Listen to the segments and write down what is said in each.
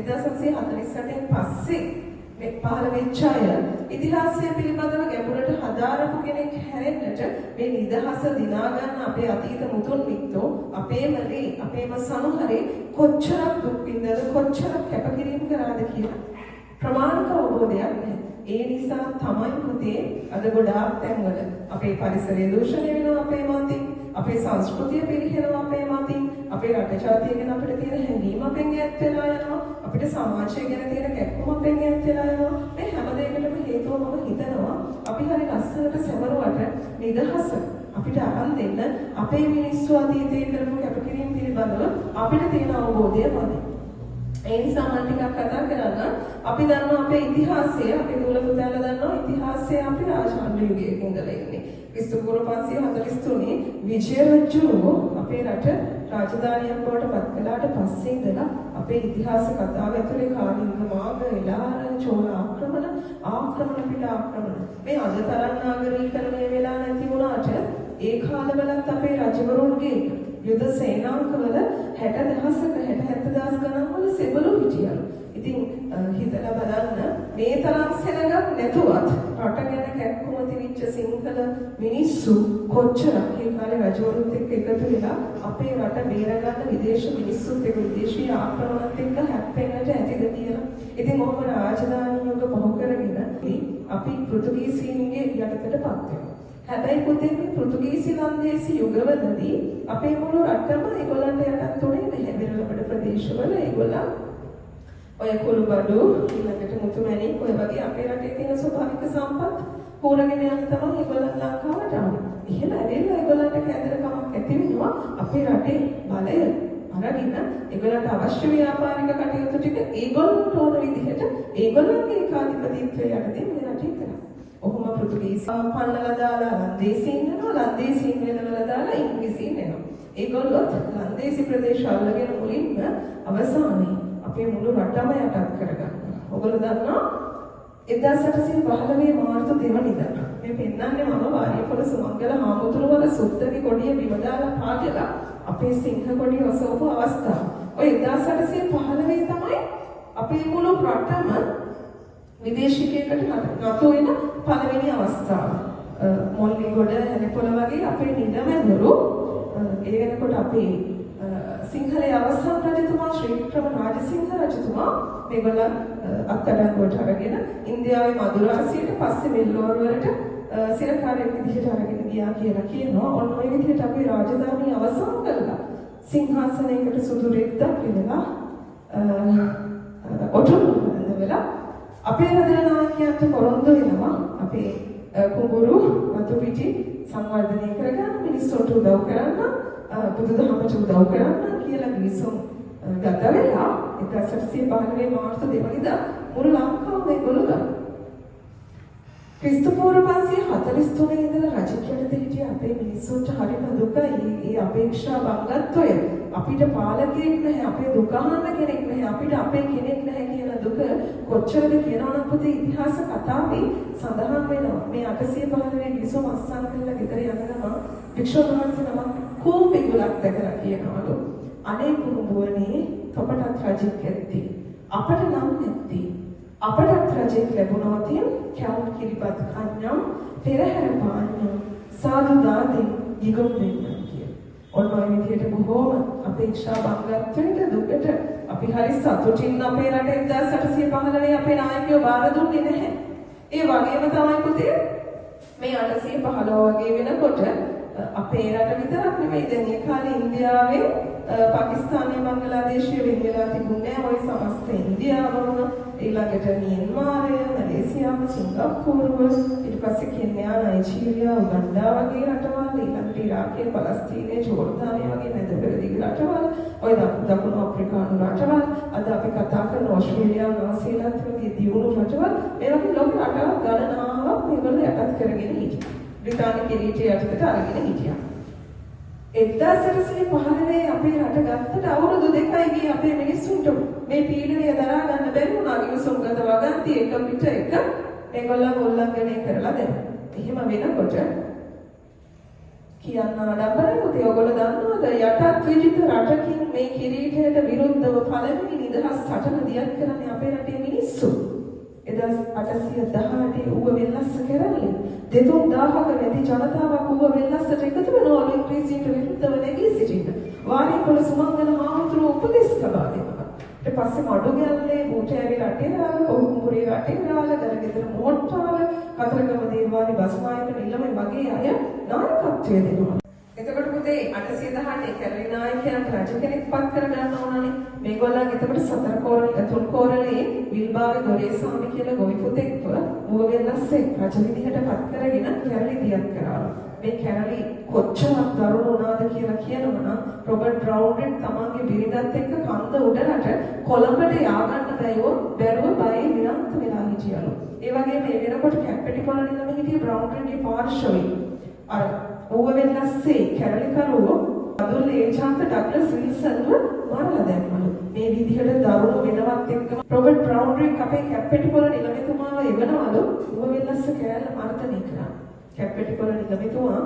1948 පස්සේ මේ පහළ වෙච්ච අය ඉතිහාසය පිළිබඳව ගැඹුරට හදාරපු කෙනෙක් හැරෙන්නට මේ නිදහස දිනා ගන්න අපේ අතීත මුතුන් මිත්තෝ අපේම සමහරේ කොච්චරක් දුක් විඳද කොච්චරක් කැපකිරීම කරාද කියලා ප්‍රමාණික අවබෝධයක් නැහැ. ඒ නිසා තමයි පුතේ අද ගොඩාක් තැන්වල අපේ පරිසරය දූෂණය වෙනවා අපේ මතින්, අපේ සංස්කෘතිය පිළිහෙනවා අපේ මතින්, අපේ රට ජාතිය ගැන අපිට තියෙන හැඟීම අපෙන් ඈත් වෙලා යනවා, අපිට සමාජය ගැන තියෙන කැක්කුම අපෙන් ඈත් වෙලා යනවා. මේ හැම දෙයකටම හේතුව මම හිතනවා අපි හරි ලස්සනට සැමරුවට නිදහස අපිට අරන් දෙන්න අපේ මිනිස්සු අතීතයේ කරපු කැපකිරීම පිළිබඳව අපිට තියෙන අවබෝධය මදි. ඒ නිසා මම ටිකක් කතා කරන්න. අපි දන්නවා අපේ ඉතිහාසය, අපේ දුවල පුතාලා දන්නවා ඉතිහාසය අපි රාජාණ්ඩ යුගයේ ඉඳලා ඉන්නේ. ක්‍රිස්තු පූර්ව 543 විජය රජුව අපේ රට රාජධානියක් බවට පත් කළාට පස්සේ ඉඳලා අපේ ඉතිහාස කතාව ඇතුලේ කාලිංග මාග, එළාර, චෝල ආක්‍රමණ පිට ආක්‍රමණ. මේ අද තරම් නාගරීකරණය වෙලා නැති වුණාට ඒ කාලවලත් අපේ රජවරුන්ගේ යුද සේනාංකවල 60,000ක 70,000 ගණන් වල සෙබළු හිටියලු. ඉතින් හිතලා බලන්න මේ තරම් සෙනගක් නැතුවත් රට ගැන කැක්කුම තිබිච්ච සිංහල මිනිස්සු කොච්චරක් ඒ කාලේ රජවරුත් එක්ක එකතු වෙලා අපේ රට බේරගන්න විදේශ මිනිස්සුත් එක්ක විදේශීය ආක්‍රමණත් එක්ක හැප්පෙන්නට ඇතිද කියලා. ඉතින් මොහොම රාජධානි යුග පහු කරගෙන අපි පෘතුගීසීන්ගේ යටතටපත් වෙනවා. හැබැයි පුතේ මේ පෘතුගීසි ලන්දේසි යුගවලදී අපේ මුළු රටම ඒගොල්ලන්ට යටත් උනේ නැහැ. වෙරළපඩ ප්‍රදේශවල ඒගොල්ලන් ඔය කුළුබඩු ඊළඟට මුතුමැණික් ඔය වගේ අපේ රටේ තියෙන ස්වභාවික සම්පත් පූරගෙන යන තමයි ඒගොල්ලන් ලංකාවට ආවේ. එහෙම ඇවිල්ලා ඒගොල්ලන්ට කැදරකමක් ඇති වෙනවා අපේ රටේ බලය අරගෙන ඒගොල්ලන්ට අවශ්‍ය ව්‍යාපාරික කටයුතු ටික ඒගොල්ලන්ට ඕන විදිහට ඒගොල්ලන්ගේ ඒකාධිපතිත්වයට යටතේ මේ රටේ කරා. ඔහොම පෘතුගීසි පන්නලා දාලා ලන්දේසීන් වෙනවා, ලන්දේසීන් වෙනවලා දාලා ඉංග්‍රීසීන් වෙනවා. ඒගොල්ලොත් ලන්දේසි ප්‍රදේශ අල්ලගෙන මුලින්ම අවසානයේ අපේ මුළු රටම යටත් කරගන්නවා. ඔයගොල්ලෝ දන්නවා 1815 මාර්තු 2 වෙනිදා මේ පෙන්නන්නේ මම වාරියපොළ සුමංගල හාමුදුරුවෝ වල සුද්දගේ කොඩිය බිම දාලා පාගලා අපේ සිංහ කොඩිය ඔසවපු අවස්ථාව. ඔය 1815 තමයි අපේ මුළු රටම විදේශිකයෙකුට නතු වෙන පළවෙනි අවස්ථාව. මොල්ලිගොඩ හැලපොළ වගේ අපේ නිලමැදුරු ඒ වෙනකොට අපේ සිංහලයේ අවසන් රජතුමා ශ්‍රී වික්‍රම රාජසිංහ රජතුමා මේගොල්ලන් අත්අඩංගුවට අරගෙන ඉන්දියාවේ මදුරාසියට පස්සේ වෙල්ලෝර වලට සිරකාරයෙක් විදිහට අරගෙන ගියා කියලා කියනවා. ඔන්න ඔය විදිහට අපේ රාජධානිය අවසන් කළා. සිංහාසනයකට සුදු රෙද්දක් විදලා ඔටුනු වෙලා අපේ රජනායකයන්ට පොරොන්දු වෙනවා අපේ කුඹුරු වතු පිටි සංවර්ධනය කරගන්න, මිනිස්සුන්ට උදව් කරන්න, බුදුදහමට උදව් කරන්න කියලා මිනිස්සුන් ගත වෙලා 1815 මාර්තු 2 වෙනිදා මුළු ලංකාවම ඒගොල්ලෝ ගත්තා. ක්‍රිස්තු පූර්ව 543 ඉඳලා රජකීයට හිටිය අපේ මිනිස්සුන්ට හරිම දුකයි. ඒ අපේක්ෂා බංගත්වය අපිට පාලකයෙක් නැහැ, අපේ දුක අහන්න කෙනෙක් නැහැ, අපිට අපේ කෙනෙක් නැහැ කියන දුක කොච්චරද කියනවා නම් පුතේ ඉතිහාස කතාවේ සඳහන් වෙනවා. මේ 815 ගිවිසුම අස්සන් කරලා ගෙදර යන ගමන් වික්ෂෝභ වහන්සේ නමක් කෝපෙකුලක් දැකලා කියනවලු අනේ කුරුඹුවනේ තොපටත් රජෙක් ඇත්ති අපට නම් නැත්ති අපටත් රජෙක් ලැබුණොත් කැවුම් කිරිපත් කන්නම් පෙරහැර පාන්නම් සාදු දාදී ගිගොම් වෙන්නම් කිය. ඔන්න ඔය විදිහට බොහෝම අපේක්ෂා බංගත්වයට දුකට අපි හරි සතුටින් අපේ රටේ 1815 අපේ නායකයෝ බාර දුන්නේ නැහැ. ඒ වගේම තමයි පුතේ මේ 815 වගේ වෙනකොට අපේ රට විතරක් නෙමෙයි දැන් ඒ කාලේ ඉන්දියාවේ පාකිස්තානයේ බංගලාදේශයේ වෙන වෙලා තිබුණේ ওই සමස්ත ඉන්දියාවම ඊළඟට මියන්මාරය, මැලේසියාව, සිංගප්පූරුව, ඊට පස්සේ කෙන්යා, නයිජීරියා, උගන්ඩා වගේ රටවල්, ඊළඟට ඉරාකයේ, පලස්තීනයේ, ජෝර්දානිය වගේ මැදපෙරදිග රටවල්, ওই දකුණු අප්‍රිකානු රටවල්, අද අපි කතා කරන ඕස්ට්‍රේලියාව, නවසීලන්ත වගේ දියුණු රටවල්, මේ වගේ ලෝක රටවල් ගණනාවක් මේගොල්ලෝ යටත් කරගෙන හිටියා. බ්‍රිතාන්‍ය කිරීටය යටතට අරගෙන හිටියා. 1815 අපේ රට ගත්තට අවුරුදු 2යි ගියේ අපේ මිනිස්සුන්ට මේ පීඩනය දරා ගන්න බැරි වුණා. විසුම්ගත වගන්ති එක පිට එක මේගොල්ලෝ උල්ලංඝනය කරලා දැම්මා. එහෙම වෙනකොට කියන්න ආඩම්බරයි පුතේ. ඔයගොල්ලෝ දන්නවද යටත් විජිත රටකින් මේ කිරීටයට විරුද්ධව පළවෙනි නිදහස් සටන දියත් කරන්නේ අපේ රටේ මිනිස්සු. 1818 ඌව වෙනස් කරන්නේ 2000ක වැඩි ජනතාවක් ඌව වෙනස්ට එකතු වෙනවලු ඉංග්‍රීසියට විරුද්ධව නැගී සිටින්න. වාරිපොළ සුමංගල මහතුරු උපදෙස් කළා දෙනවා. ඊට පස්සේ මඩු ගැල්ලේ බූටෑවි රටේ ආව, කොහුඹුරේ රටේ ආව, ගලගෙදර මොට්ටාව, කතරගම දේවානි බස්නායක නිලමේ වගේ අය නායකත්වය දෙනවා. එතකොට පුතේ 818 කැරලි නායකයන්ට රජ කෙනෙක් පත් කරගන්න ඕනනේ. මේගොල්ලන් එතකොට සතර කෝරළේ තුන් කෝරළේ විල්බාවේ දොරේසාමි කියලා ගොවි පුතෙක්ව ඌව වෙනස්සේ රජ විදිහට පත් කරගෙන කැරලි දියත් කරා. මේ කැරලි කොච්චරක් දරුණු වුණාද කියලා කියනවනම් රොබර්ට් බ්‍රවුන් තමන්ගේ බිරිඳත් එක්ක කන්ද උඩරට කොළඹට ය아가න්න බැරුව බයෙන් විරාන්ත වෙලා හිටියලු. ඒ වගේම මේ වෙනකොට කැප්පෙටිපොළ නිලම හිටිය බ්‍රවුන්ගේ පාර්ශවයේ අර ඌව වෙනස්සේ කැරලිකරුවෝ අදුල් ඒජාන්ත ඩග්ලස් විල්සන්ව මරලා දැම්මලු. මේ විදිහට දරුණු වෙනවත් එක්කම රොබර්ට් බ්‍රවුන් අපේ කැප්පෙටිපොළ නිලමේතුමාව එවනවලු ඌව වෙනස්ස කැරල මර්ධනය කරා. කැප්පෙටිපොළ නිලමේතුමා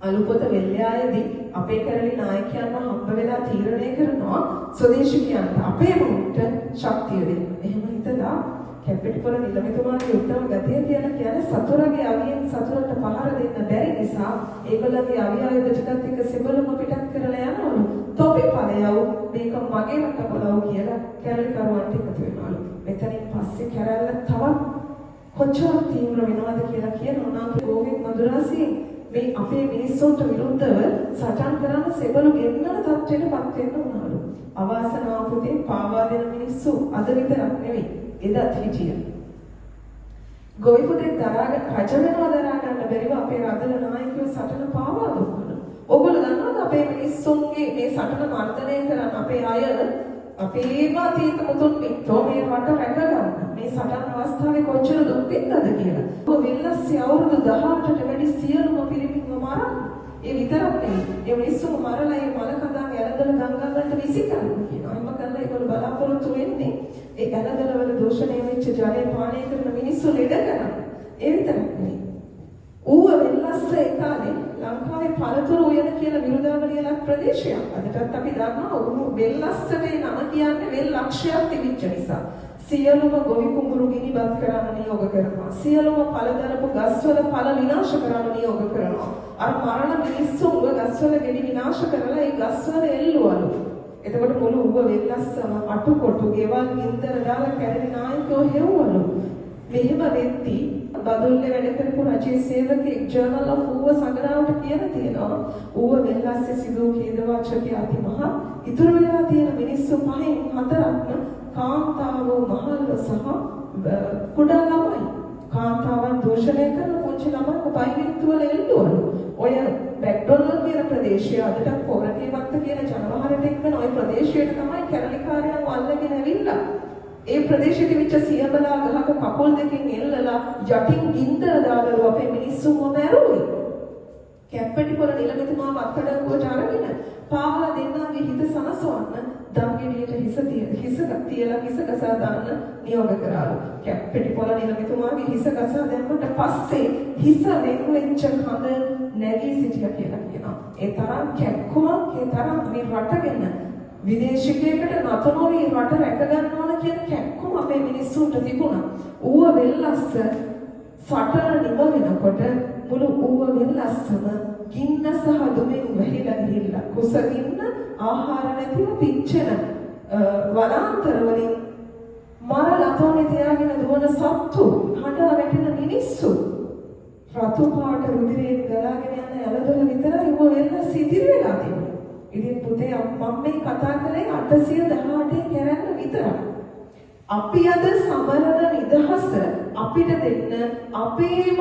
අලුපොත වෙල්යායේදී අපේ කැරලි නායකයන්ව හම්බ වෙලා තීරණය කරනවා ස්වදේශිකයන්ට අපේ මුන්ට ශක්තිය දෙන්න. එහෙම හිතලා කැප්පෙටිපොළ නිලමේතුමාගේ උත්තම ගතිය කියන සතුරගේ අවියෙන් සතුරට පහර දෙන්න බැරි නිසා ඒගොල්ලන්ගේ අවිය ආයුධ ටිකත් එක්ක සෙබළුම පිටත් කරලා යනවලු. තොපි ඵලයව මේක මගේ රට බලව කියලා කැරලිකරුවන්ට එකතු වෙනවලු. මෙතනින් පස්සේ කැරල්ල තවත් කොච්චර තීව්‍ර වෙනවද කියලා කියනවා නම් ගෝවින්ද මදුරාසි මේ අපේ මිනිස්සුන්ට විරුද්ධව සටන් කරන සෙබළු ගෙන්නන තත්ත්වයටපත් වෙන්න උනාලු. අවාසනාව පුතේ පාවා දෙන මිනිස්සු අද විතරක් නෙවෙයි එදත් හිටිය. ගොවි පුතේ රජ වෙනවා දරා ගන්න බැරිව අපේ රදල නායකයෝ සටන පාවා දුන්නා. ඔයගොල්ලෝ දන්නවද අපේ මිනිස්සුන්ගේ මේ සටන මර්ධනය කරන අපේ අය අපේම අතීත මුතුන් මිත්තෝ මේ රට රැක ගන්න මේ සටන් අවස්ථාවේ කොච්චර දුක් විඳලාද කියලා. ඔය වෙනස්සේ අවුරුදු 18ට වැඩි සියලුම පිරිමින්ව මරන්න. ඒ විතරක් නෙවෙයි. ඒ මිනිස්සුම මරලා ඒ මල කඳන් ඇලදල ගංගා වලට විසි කරනවා කියනවා. එහෙම කරලා ඒගොල්ලෝ බලාපොරොත්තු වෙන්නේ ඒ ඇලදල වල දූෂණය වෙච්ච ජලය පානය කරන මිනිස්සු ලෙඩ කරනවා. ඒ විතරක් නෙවෙයි. ඌව වෙල්ලස්ස ඒ කාලේ ලංකාවේ පළතුරු උයන කියලා විරුදාවලිය ලක් ප්‍රදේශයක්. අදටත් අපි දන්නවා ඌ වෙල්ලස්සට නම කියන්නේ වෙල් ලක්ෂයක් තිබිච්ච නිසා. සියලුම ගොවි කුඹුරු ගිනිබත් කරන්න නියෝග කරනවා. සියලුම පළදරපු ගස්වල පළ විනාශ කරන්න නියෝග කරනවා. අර මරණ මිනිස්සුන්ව ගස්වල ගෙඩි විනාශ කරලා ඒ ගස්වල එල්ලුවලු. එතකොට මුළු ඌව වෙල්ලස්සම අටුකොටු ගෙවල් ගින්දර දාලා කැරලි නායකයෝ හෙව්වලු. මෙහෙම වෙද්දී බදුල්ලේ වැඩ කරපු රජයේ සේවකෙක් ජර්නල් ඔෆ් ඌව සංග්‍රහවට කියලා තියෙනවා ඌව වෙල්ලස්සේ සිදු කේදවාචකයේ අතිමහ ඉතුරු වෙලා තියෙන මිනිස්සු පහෙන් හතරක්ම කාන්තාවෝ මහල්ව සහ කුඩා ළමයි. කාන්තාවන් දූෂණය කරන පුංචි ළමයි පයින්තු වල එල්ලුවලු. ඔය බැක්ඩොනල් කියන ප්‍රදේශය අදට පොරකේවත්ත කියන ජනවහරට එක්කන ඔය ප්‍රදේශයට තමයි කැරලිකාරයන් අල්ලගෙන ඇවිල්ලා ඒ ප්‍රදේශෙට විච්ච සියඹලා ගහක කකුල් දෙකෙන් එල්ලලා යටින් ගින්දර දාලු අපේ මිනිස්සුන්ව මැරුවේ. කැප්පෙටිපොළ නිලමේතුමාව අත්අඩංගුවට අරගෙන පාවලා දෙන්නාගේ හිත සනසවන්න දම්ගෙඩියට හිස ගසා දාන්න නියෝග කරාලු. කැප්පෙටිපොළ නිලමේතුමාගේ හිස ගසා දැම්මට පස්සේ හිස වෙන් වෙච්ච කඳ නැගී සිටියා කියලා කියනවා. ඒ තරම් කැක්කුමක් ඒ තරම් මේ රටගෙන විදේශිකයෙකුට නතනෝවි රට රැක ගන්න ඕන කියන කැක්කුම අපේ මිනිස්සුන්ට තිබුණා. ඌව වෙල්ලස්ස සටන නිම වෙනකොට මුළු ඌව වෙල්ලස්සම ගින්න සහ දුමින් වැහිලා ගිහිල්ලා කුසගින්න ආහාර නැතිව පිච්චෙන වනාන්තර වලින් මර ලතෝනේ තියාගෙන දුවන සත්තු හඬා වැටෙන මිනිස්සු රතු පාට රුධිරයෙන් ගලාගෙන යන ඇලදොල විතරයි ඌව වෙල්ලස්ස ඉදිරි වෙලා තිබුණේ. ඉතින් පුතේ මම මේ කතා කරේ 818 කැරැල්ල විතරයි. අපි අද සමරන නිදහස අපිට දෙන්න අපේම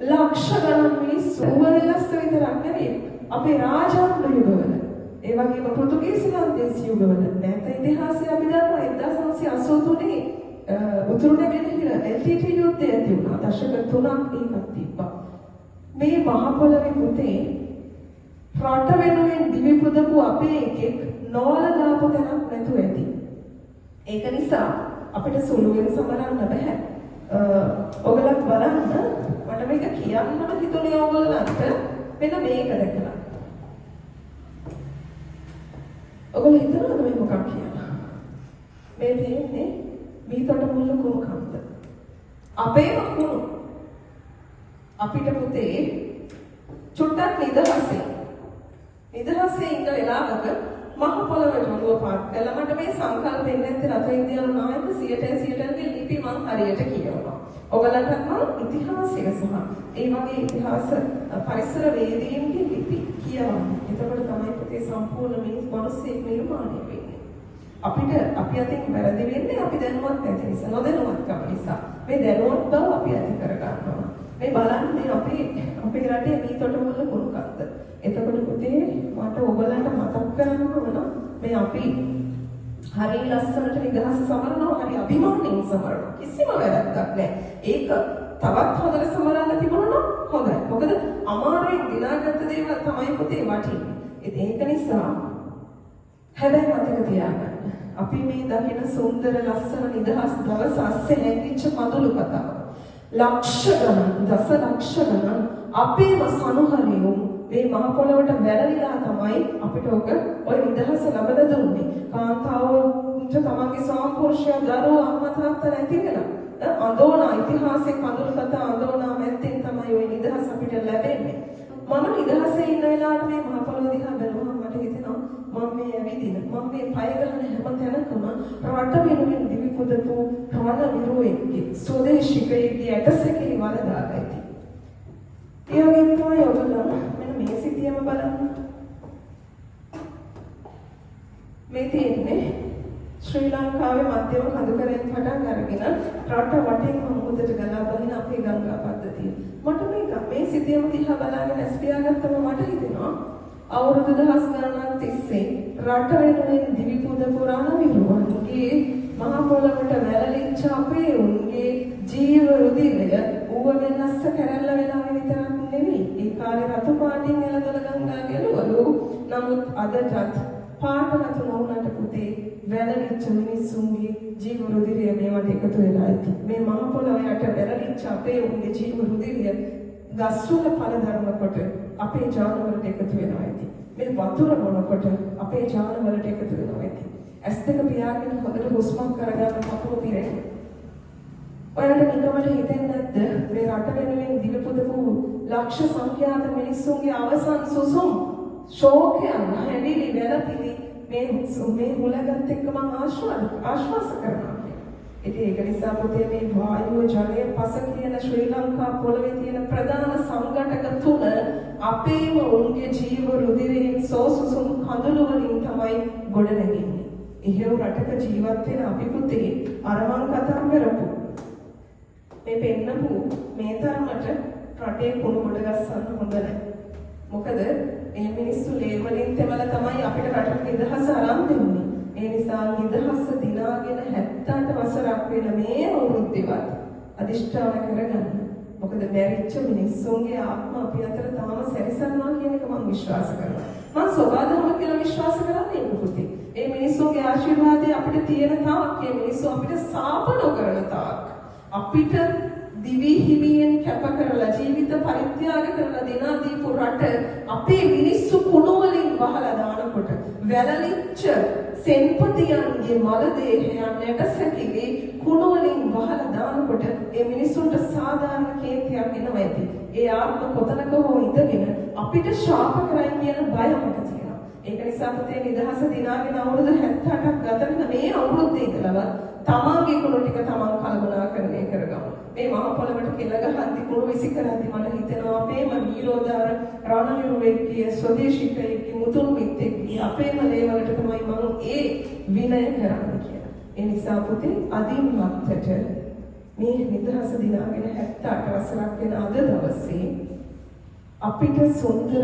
ලක්ෂ ගණන් මිනිස්සු උවලස්ස විතරක් නෙවෙයි අපේ රාජාංග යුගවල ඒ වගේම පෘතුගීසි ලන්දේසි යුගවල නැත්නම් ඉතිහාසය අපි දන්නවා 1983 උතුරු නැගෙනහිර LTT යුද්ධය ඇති වුණා. දශක 3ක් ඒකක් තිබ්බා. මේ මහ පොළොවේ පුතේ රට වෙනුවෙන් දිවි පුදපු අපේ එකෙක් නෝල දාපු තැනක් නැතුව ඇති. ඒක නිසා අපිට සුළුවෙන් සමරන්න බෑ. ඔයගලත් බලන්න මට මේක කියන්නම හිතුනේ ඔයගොල්ලන්ට මෙන්න මේක දැකලා. ඔයගොල්ලෝ හිතනවද මේ මොකක් කියලා? මේ දෙන්නේ මීතොට මුල්ල කුණු කන්ද. අපේම කුණු. අපිට පුතේ චුට්ටක් නිදහසේ ඉන්න වෙලාවක මහ පොළොවට ඔළුව පාත් කළා. මට මේ සංකල්පෙන් නැත්නම් රට ඉන්දියානු නායක 100%ගේ ලිපි මං හරියට කියවනවා. ඔයගලන්ටත් මම ඉතිහාසය සහ ඒ වගේ ඉතිහාස පරිසර වේදීන්ගේ ලිපි කියවනවා. එතකොට තමයි පුතේ සම්පූර්ණ මිනිස්සෙක් නිර්මාණය වෙන්නේ. අපි අතින් වැරදි වෙන්නේ අපි දැනුවත් නැති නිසා, නොදැනුවත්කම නිසා. මේ දැනුවත් බව අපි ඇති කරගන්නවා. මේ බලන්නේ අපේ රටේ මීතොට මුල්ල කුණු කන්ද. එතකොට පුතේ මට ඔයගලන්ට මතක් කරන්න ඕන මේ අපි හරි ලස්සනට නිදහස සමරනවා, හරි අභිමානයෙන් සමරනවා. කිසිම වැරද්දක් නැහැ. ඒක තවත් හොඳට සමරන්න තිබුණා නම් හොඳයි. මොකද අමාරුවෙන් දිනාගත්ත දේවල් තමයි පුතේ වටින්නේ. ඒක නිසා හැබැයි මතක තියාගන්න. අපි මේ දකින සුන්දර ලස්සන නිදහස් දවස් අස්සේ හැංගිච්ච මදුළු කතාව. ලක්ෂ ගණන්, දසලක්ෂ ගණන් අපේම සනුහරියුම් මේ මහ පොළොවට වැළලිලා තමයි අපිට ඔය නිදහස ලබා දුන්නේ. කාන්තාවන්ට තමන්ගේ ස්වාමිපුරුෂයා දරුවෝ අම්මා තාත්තා නැති වෙලා. අඳෝනා ඉතිහාසයේ කඳුළු කතා අඳෝනා මැත්තෙන් තමයි ওই නිදහස අපිට ලැබෙන්නේ. මම නිදහසේ ඉන්න වෙලාවට මේ මහ පොළොව දිහා බැලුවම මට හිතෙනවා මම මේ ඇවිදින මම මේ පය ගන්න හැම තැනකම රට වෙනුවෙන් දිවි පුදපු රණ විරුවෙක්ගේ ස්වදේශිකයෙක්ගේ ඇටසැකිලි වල දාලා ඉති. ඒ වගේම තමයි ඔයගොල්ලෝ මෙන්න මේ සිටියම බලන්න. මේ තියෙන්නේ ශ්‍රී ලංකාවේ මධ්‍යම කඳුකරෙන් පටන් අරගෙන රට වටේම මුහුදට ගලා බහින අපේ ගංගා පද්ධතිය. මට මේ සිටියම දිහා බලාගෙන ඇස් පියාගත්තම මට හිතෙනවා අවුරුදු දහස් ගණනක් තිස්සේ රට වෙනුවෙන් දිවි පුදපු රණවිරුවන්ගේ මහ පොළොවට වැළලිච්ච අපේ උන්ගේ ජීව රුධිරය ඌව වෙනස්ස කරල්ල වෙලාවෙ විතරක් නෙවෙයි. ඒ කාලේ රතු පාටින් එළදෙන ගංගා ගැලවලු. නමුත් අදටත් පාට රතු නොවුනට පුතේ වැළලිච්ච මිනිස්සුන්ගේ ජීව රුධිරය මේවට එකතු වෙලා ඇති. මේ මහ පොළොව යට වැළලිච්ච අපේ උන්ගේ ජීව රුධිරය ගස්වල පළ දරනකොට අපේ ජාන වලට එකතු වෙනවා ඇති. මේ වතුර බොනකොට අපේ ජාන වලට එකතු වෙනවා ඇති. ඇස් දෙක පියාගෙන හොඳට හුස්මක් කරගන්න කපුව පිරෙන්න. ඔයාලට නිකමට හිතෙන්නේ නැද්ද මේ රට වෙනුවෙන් දිවි පුදපු ලක්ෂ සංඛ්‍යාත මිනිස්සුන්ගේ අවසන් සුසුම් ශෝකයන් හැදිලි වැළපිලි මේ හුලගත් එක්ක මම ආශ්වාස කරනවා. ඉතින් ඒක නිසා පුතේ මේ වායුව ජලය පස කියන ශ්‍රී ලංකා පොළවේ තියෙන ප්‍රධාන සංඝටක තුන අපේම උන්ගේ ජීව රුධිරයෙන් සෝසුසුම් කඳුළු වලින් තමයි ගොඩ නැගෙන්නේ. එහෙව් රටක ජීවත් වෙන අපි පුතේ අරමං කතා කරපු මේ පෙන්නපු මේ තරමට රටේ කුණු ගොඩ ගස්සන්න හොඳ නැහැ. මොකද මේ මිනිස්සු ලේවලින් තෙමලා තමයි අපිට රටට නිදහස අරන් දෙන්නේ. ඒ නිසා නිදහස දිනාගෙන 78 වසරක් වෙන මේ අවුරුද්දේවත් අදිෂ්ඨාන කරගන්න. මොකද මැරිච්ච මිනිස්සුන්ගේ ආත්ම අපි අතර තාම සැරිසරනවා කියන එක මම විශ්වාස කරනවා. මම සෝබාදහම කියලා විශ්වාස කරන්නේ ඒක පුතේ. මේ මිනිස්සුන්ගේ ආශිර්වාදය අපිට තියෙන තාක්, මේ මිනිස්සු අපිට සාප නොකරන තාක් අපිට දිවි හිමියෙන් කැප කරලා ජීවිත පරිත්‍යාග කරලා දෙනා දීපු රට අපේ මිනිස්සු කුණු වලින් වහලා දානකොට වැළලිච්ච සෙන්පතියන්ගේ මල දේහයන් නැටසැකිලි කුණු වලින් වහලා දානකොට ඒ මිනිස්සුන්ට සාධාරණ කේන්තියක් එනවා ඇති. ඒ ආත්ම කොතනක හෝ ඉඳගෙන අපිට ශාප කරයි කියන බය මට තියෙනවා. ඒක නිසා පුතේ නිදහස දිනාගෙන අවුරුදු 78ක් ගත වෙන මේ අවුරුද්දේ ඉඳලා තමාගේ කුණු ටික තමන් කලබලාකරණය කරගමු. මේ මහ පොළවට කෙල ගහද්දි කුණු විසි කරද්දි මට හිතෙනවා අපේම වීරෝදාර රණවිරුවෙක්ගේ ස්වදේශිකයෙක්ගේ මුතුන් මිත්තෙක්ගේ අපේම ලේවලට තමයි මම ඒ විනය කරන්නේ කියලා. ඒ නිසා පුතේ අදින් මත්තට මේ නිදහස දිනාගෙන 78 වසරක් වෙන අද දවසේ අපිට සුන්දර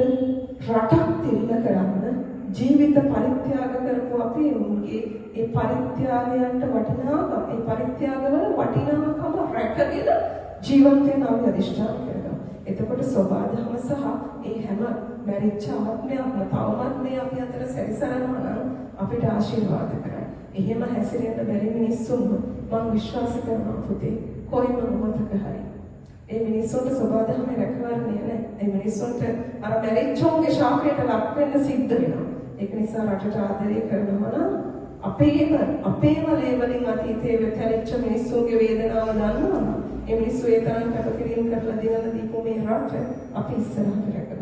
රටක් තිරණ කරන්න ජීවිත පරිත්‍යාග කරපු අපි උන්ගේ ඒ පරිත්‍යාගයන්ට වටිනාකම ඒ පරිත්‍යාගවල වටිනාකම රැකගෙන ජීවත් වෙන අපි අදිෂ්ඨාන කරගමු. එතකොට සෝබාදහම සහ ඒ හැම මැරිච්ච ආත්මයක්ම තවමත් මේ අපි අතර සැරිසරනවා නම් අපිට ආශිර්වාද කරයි. එහෙම හැසිරෙන්න බැරි මිනිස්සුන් මම විශ්වාස කරනවා පුතේ කොයිම මොහොතක හරි ඒ මිනිස්සුන්ට සබාධමේ රැකවරණය නැහැ. ඒ මිනිස්සුන්ට අර මැරිච්චෝන්ගේ ශාපයට ලක් වෙන්න සිද්ධ වෙනවා. ඒක නිසා රටට ආදරය කරනවා නම් අපේම ලේවලින් අතීතයේ වෙතරිච්ච මිනිස්සුන්ගේ වේදනාව දන්නවා. ඒ මිනිස්සු ඒ තරම් කැපකිරීම කරලා දිනන දීපු මේ රට අපි ඉස්සරහට රැකගන්නවා.